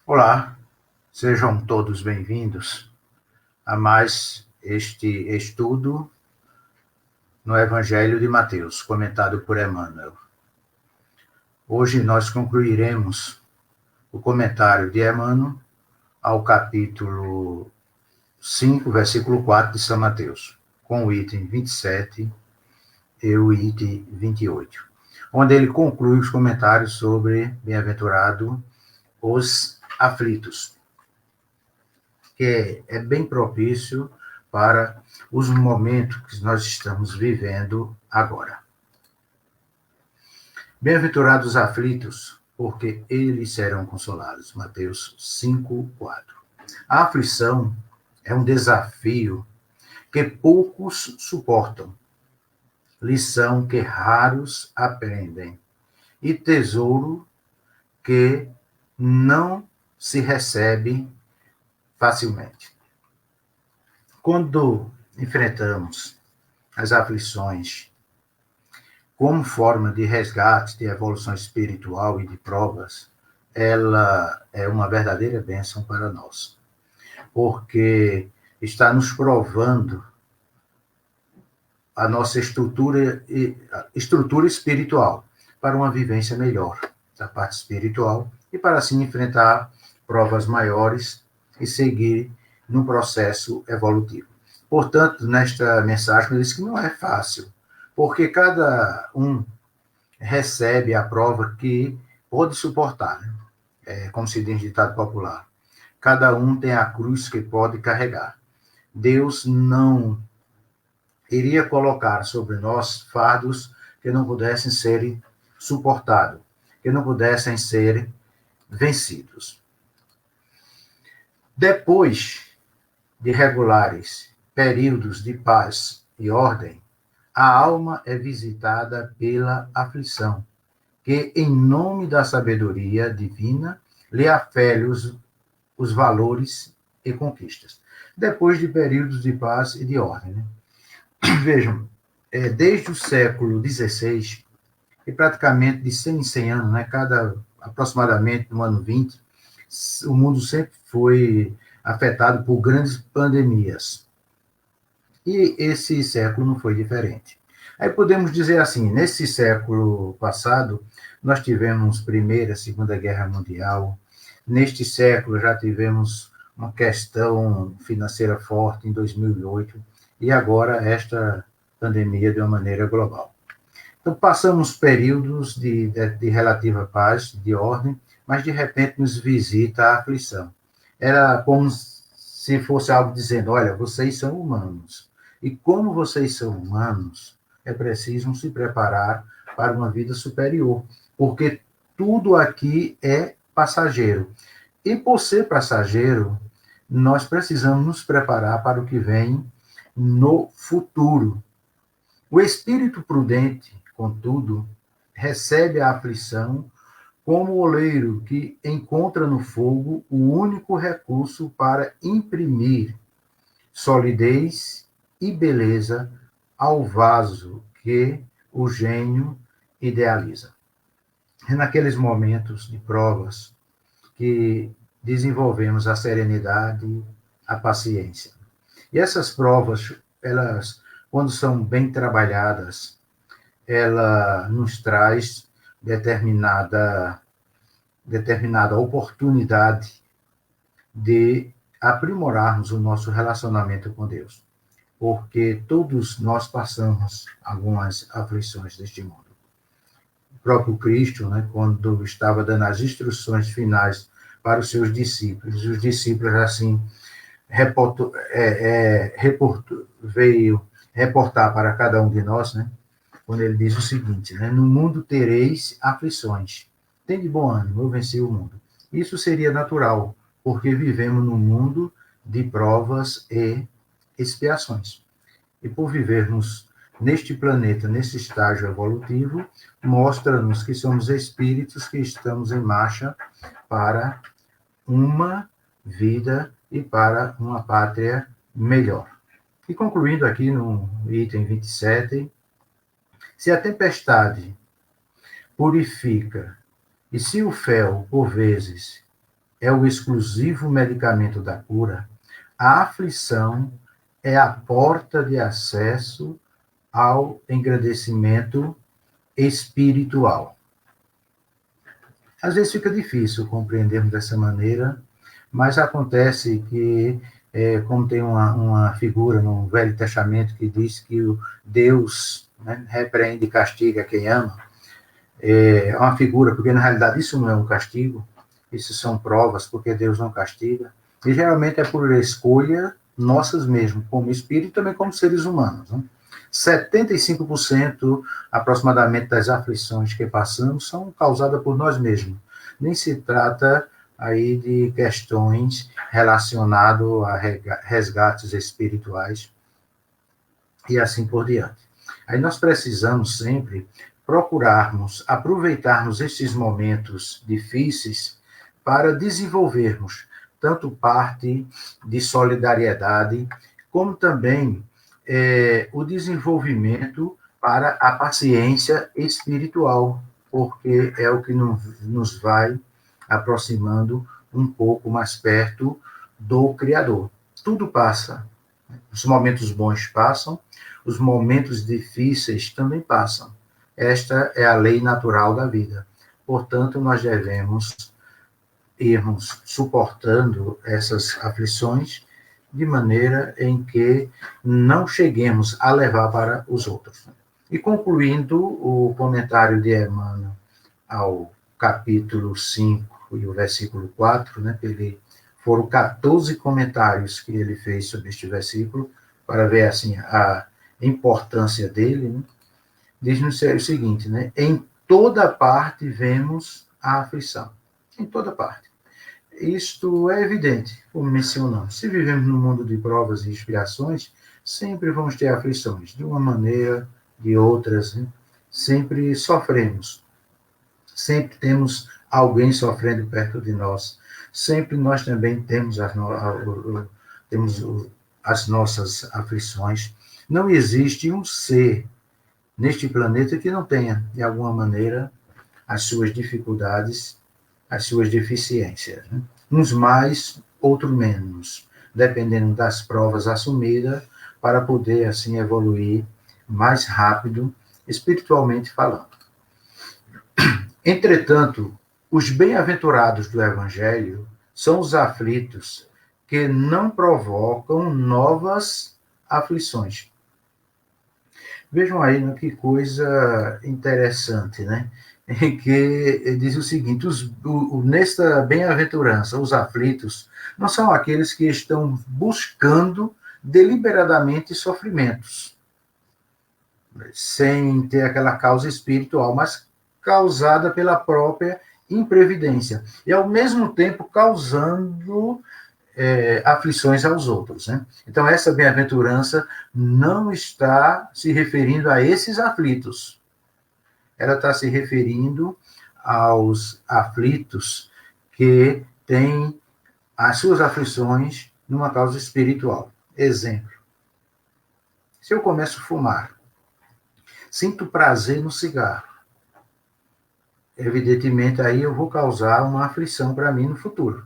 Olá, sejam todos bem-vindos a mais este estudo no Evangelho de Mateus, comentado por Emmanuel. Hoje nós concluiremos o comentário de Emmanuel ao capítulo 5, versículo 4 de São Mateus, com o item 27 e o item 28, onde ele conclui os comentários sobre bem-aventurado os aflitos, que é bem propício para os momentos que nós estamos vivendo agora. Bem-aventurados os aflitos, porque eles serão consolados. Mateus 5:4. A aflição é um desafio que poucos suportam, lição que raros aprendem, e tesouro que não se recebe facilmente. Quando enfrentamos as aflições como forma de resgate, de evolução espiritual e de provas, ela é uma verdadeira bênção para nós, porque está nos provando a nossa estrutura espiritual para uma vivência melhor da parte espiritual e para assim enfrentar provas maiores e seguir no processo evolutivo. Portanto, nesta mensagem, eu disse que não é fácil, porque cada um recebe a prova que pode suportar, né? Como se diz no ditado popular. Cada um tem a cruz que pode carregar. Deus não iria colocar sobre nós fardos que não pudessem ser suportados, que não pudessem ser vencidos. Depois de regulares períodos de paz e ordem, a alma é visitada pela aflição, que, em nome da sabedoria divina, lhe afere os valores e conquistas. Depois de períodos de paz e de ordem, né? Vejam, desde o século XVI, e praticamente de 100 em 100 anos, né, aproximadamente no ano 20, o mundo sempre foi afetado por grandes pandemias. E esse século não foi diferente. Aí podemos dizer assim, nesse século passado, nós tivemos Primeira, Segunda Guerra Mundial. Neste século já tivemos uma questão financeira forte em 2008 e agora esta pandemia de uma maneira global. Então passamos períodos de relativa paz, de ordem, mas de repente nos visita a aflição. Era como se fosse algo dizendo, olha, vocês são humanos. E como vocês são humanos, é preciso se preparar para uma vida superior, porque tudo aqui é passageiro. E por ser passageiro, nós precisamos nos preparar para o que vem no futuro. O espírito prudente, contudo, recebe a aflição como o oleiro que encontra no fogo o único recurso para imprimir solidez e beleza ao vaso que o gênio idealiza. É naqueles momentos de provas que desenvolvemos a serenidade, a paciência. E essas provas, elas, quando são bem trabalhadas, ela nos traz determinada oportunidade de aprimorarmos o nosso relacionamento com Deus, porque todos nós passamos algumas aflições deste mundo. O próprio Cristo, né, quando estava dando as instruções finais para os seus discípulos, os discípulos assim veio reportar para cada um de nós, né, quando ele diz o seguinte, né, no mundo tereis aflições, tem de bom ânimo, eu venci o mundo. Isso seria natural, porque vivemos num mundo de provas e expiações. E por vivermos neste planeta, nesse estágio evolutivo, mostra-nos que somos espíritos que estamos em marcha para uma vida e para uma pátria melhor. E concluindo aqui no item 27, se a tempestade purifica, e se o fel, por vezes, é o exclusivo medicamento da cura, a aflição é a porta de acesso ao engrandecimento espiritual. Às vezes fica difícil compreendermos dessa maneira, mas acontece que, como tem uma figura no Velho Testamento que diz que o Deus, né, repreende e castiga quem ama, é uma figura, porque na realidade isso não é um castigo, isso são provas, porque Deus não castiga, e geralmente é por escolha nossas mesmo, como espírito e também como seres humanos. Né? 75% aproximadamente das aflições que passamos são causadas por nós mesmos. Nem se trata aí de questões relacionadas a resgates espirituais e assim por diante. Aí nós precisamos sempre procurarmos, aproveitarmos estes momentos difíceis para desenvolvermos tanto parte de solidariedade, como também o desenvolvimento para a paciência espiritual, porque é o que nos vai aproximando um pouco mais perto do Criador. Tudo passa. Os momentos bons passam, os momentos difíceis também passam. Esta é a lei natural da vida. Portanto, nós devemos irmos suportando essas aflições de maneira em que não cheguemos a levar para os outros. E concluindo o comentário de Emmanuel ao capítulo 5 e o versículo 4, né, foram 14 comentários que ele fez sobre este versículo, para ver assim a importância dele, né? Diz-nos o seguinte, né? Em toda parte vemos a aflição. Em toda parte. Isto é evidente, como mencionamos. Se vivemos num mundo de provas e expiações, sempre vamos ter aflições, de uma maneira, de outras, né? Sempre sofremos. Sempre temos alguém sofrendo perto de nós. Sempre nós também temos as nossas aflições. Não existe um ser neste planeta que não tenha, de alguma maneira, as suas dificuldades, as suas deficiências. Né? Uns mais, outros menos, dependendo das provas assumidas, para poder, assim, evoluir mais rápido, espiritualmente falando. Entretanto, os bem-aventurados do Evangelho são os aflitos que não provocam novas aflições. Vejam aí, né, que coisa interessante, né? Que diz o seguinte, nesta bem-aventurança, os aflitos não são aqueles que estão buscando deliberadamente sofrimentos, sem ter aquela causa espiritual, mas causada pela própria imprevidência, e ao mesmo tempo causando aflições aos outros. Né? Então, essa bem-aventurança não está se referindo a esses aflitos. Ela está se referindo aos aflitos que têm as suas aflições numa causa espiritual. Exemplo. Se eu começo a fumar, sinto prazer no cigarro, evidentemente aí eu vou causar uma aflição para mim no futuro.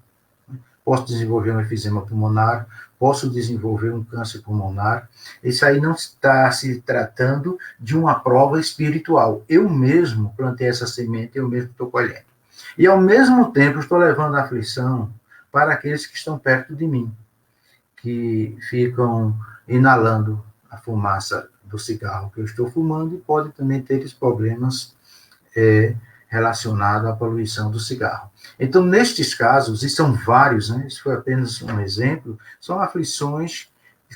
Posso desenvolver um efizema pulmonar, posso desenvolver um câncer pulmonar. Isso aí não está se tratando de uma prova espiritual. Eu mesmo plantei essa semente, eu mesmo estou colhendo. E, ao mesmo tempo, estou levando a aflição para aqueles que estão perto de mim, que ficam inalando a fumaça do cigarro que eu estou fumando e podem também ter esses problemas relacionado à poluição do cigarro. Então, nestes casos, e são vários, né, isso foi apenas um exemplo, são aflições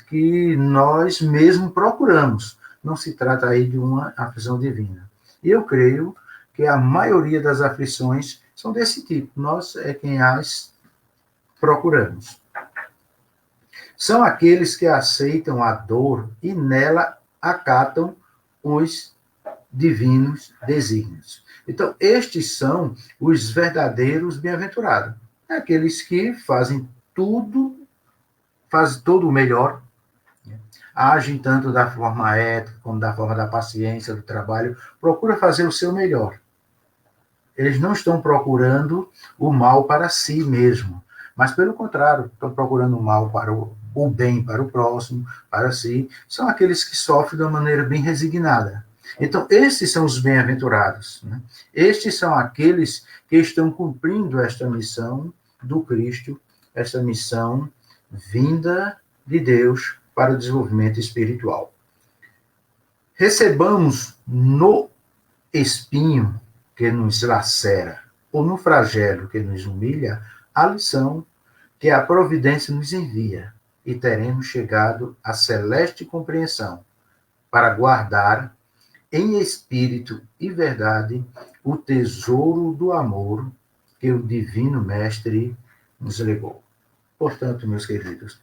que nós mesmo procuramos. Não se trata aí de uma aflição divina. E eu creio que a maioria das aflições são desse tipo. Nós é quem as procuramos. São aqueles que aceitam a dor e nela acatam os divinos desígnios. Então, estes são os verdadeiros bem-aventurados. Aqueles que fazem todo o melhor, né? Agem tanto da forma ética, como da forma da paciência, do trabalho, procura fazer o seu melhor. eles não estão procurando o mal para si mesmo, mas, pelo contrário, estão procurando o mal para o bem para o próximo, para si. São aqueles que sofrem de uma maneira bem resignada. Então, esses são os bem-aventurados. Né? Estes são aqueles que estão cumprindo esta missão do Cristo, esta missão vinda de Deus para o desenvolvimento espiritual. Recebamos no espinho que nos lacera, ou no flagelo que nos humilha, a lição que a providência nos envia, e teremos chegado à celeste compreensão para guardar em espírito e verdade o tesouro do amor que o Divino Mestre nos legou. Portanto, meus queridos,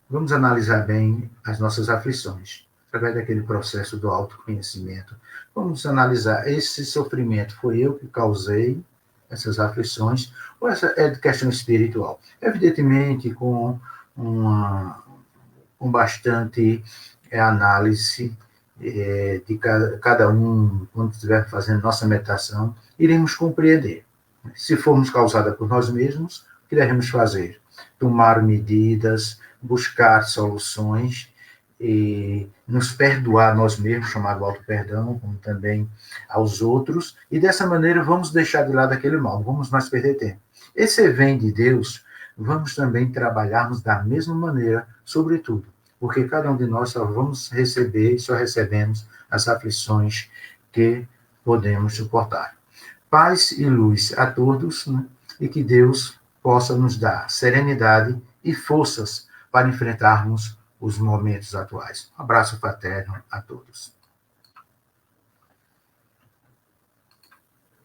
vamos analisar bem as nossas aflições, através daquele processo do autoconhecimento. Vamos analisar, esse sofrimento foi eu que causei essas aflições, ou essa é de questão espiritual? Evidentemente, com bastante análise de cada um, quando estiver fazendo nossa meditação, iremos compreender. Se formos causadas por nós mesmos, o que devemos fazer? Tomar medidas, buscar soluções, e nos perdoar nós mesmos, chamado auto-perdão, como também aos outros, e dessa maneira vamos deixar de lado aquele mal, não vamos mais perder tempo. Esse vem de Deus, vamos também trabalharmos da mesma maneira, sobretudo, porque cada um de nós só vamos receber, só recebemos as aflições que podemos suportar. Paz e luz a todos, né? E que Deus possa nos dar serenidade e forças para enfrentarmos os momentos atuais. Um abraço fraterno a todos.